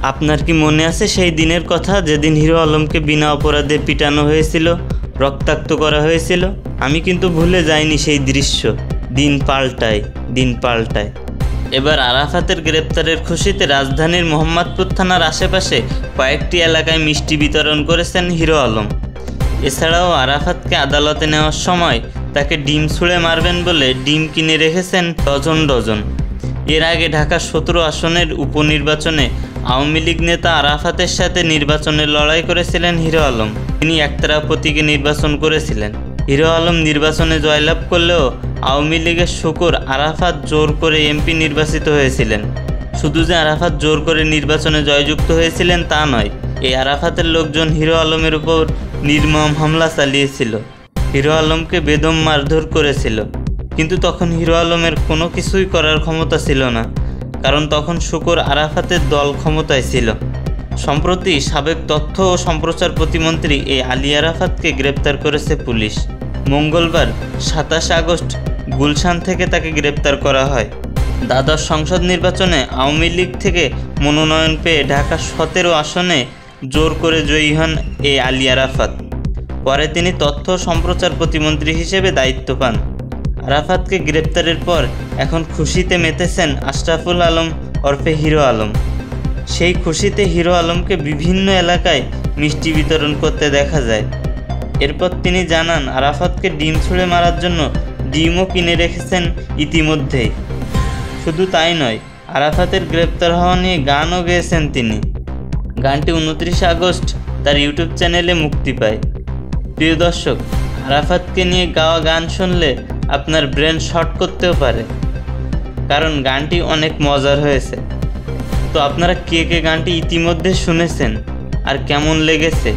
আপনার কি মনে আছে সেই দিনের কথা যেদিন হিরো আলমকে বিনা অপরাধে পিটানো হয়েছিল, রক্তাক্ত করা হয়েছিল? আমি কিন্তু ভুলে যাইনি সেই দৃশ্য। দিন পাল্টায়, দিন পাল্টায়। এবার আরাফাতের গ্রেপ্তারের খুশিতে রাজধানীর মোহাম্মদপুর থানার আশেপাশে কয়েকটি এলাকায় মিষ্টি বিতরণ করেছেন হিরো আলম। এছাড়াও আরাফাতকে আদালতে নেওয়ার সময় তাকে ডিম ছুঁড়ে মারবেন বলে ডিম কিনে রেখেছেন ডজন ডজন। এর আগে ঢাকা 17 আসনের উপনির্বাচনে আওয়ামী লীগ নেতা আরাফাতের সাথে নির্বাচনে লড়াই করেছিলেন হিরো আলম। তিনি একতারা প্রতীকে নির্বাচন করেছিলেন। হিরো আলম নির্বাচনে জয়লাভ করলেও আওয়ামী লীগের শুকুর আরাফাত জোর করে এমপি নির্বাচিত হয়েছিলেন। শুধু যে আরাফাত জোর করে নির্বাচনে জয়যুক্ত হয়েছিলেন তা নয়, এই আরাফাতের লোকজন হিরো আলমের উপর নির্মম হামলা চালিয়েছিল, হিরো আলমকে বেদম মারধর করেছিল। কিন্তু তখন হিরো আলমের কোনো কিছুই করার ক্ষমতা ছিল না, কারণ তখন শুকুর আরাফাতের দল ক্ষমতায় ছিল। সম্প্রতি সাবেক তথ্য ও সম্প্রচার প্রতিমন্ত্রী এই আলী আরাফাতকে গ্রেপ্তার করেছে পুলিশ। মঙ্গলবার 27 আগস্ট গুলশান থেকে তাকে গ্রেপ্তার করা হয়। দ্বাদশ সংসদ নির্বাচনে আওয়ামী লীগ থেকে মনোনয়ন পেয়ে ঢাকা 17 আসনে জোর করে জয়ী হন এই আলী আরাফাত। পরে তিনি তথ্য ও সম্প্রচার প্রতিমন্ত্রী হিসেবে দায়িত্ব পান। আরাফাতকে গ্রেপ্তারের পর এখন খুশিতে মেতেছেন আশরাফুল আলম ওরফে হিরো আলম। সেই খুশিতে হিরো আলমকে বিভিন্ন এলাকায় মিষ্টি বিতরণ করতে দেখা যায়। এরপর তিনি জানান আরাফাতকে ডিম ছুঁড়ে মারার জন্য ডিমও কিনে রেখেছেন ইতিমধ্যেই। শুধু তাই নয়, আরাফাতের গ্রেপ্তার হওয়া নিয়ে গানও গেয়েছেন তিনি। গানটি 29 আগস্ট তার ইউটিউব চ্যানেলে মুক্তি পায়। প্রিয় দর্শক, আরাফাতকে নিয়ে গাওয়া গান শুনলে আপনার ব্রেন শর্ট করতেও পারে, কারণ গানটি অনেক মজার হয়েছে। তো আপনারা কে কে গানটি ইতিমধ্যে শুনেছেন আর কেমন লেগেছে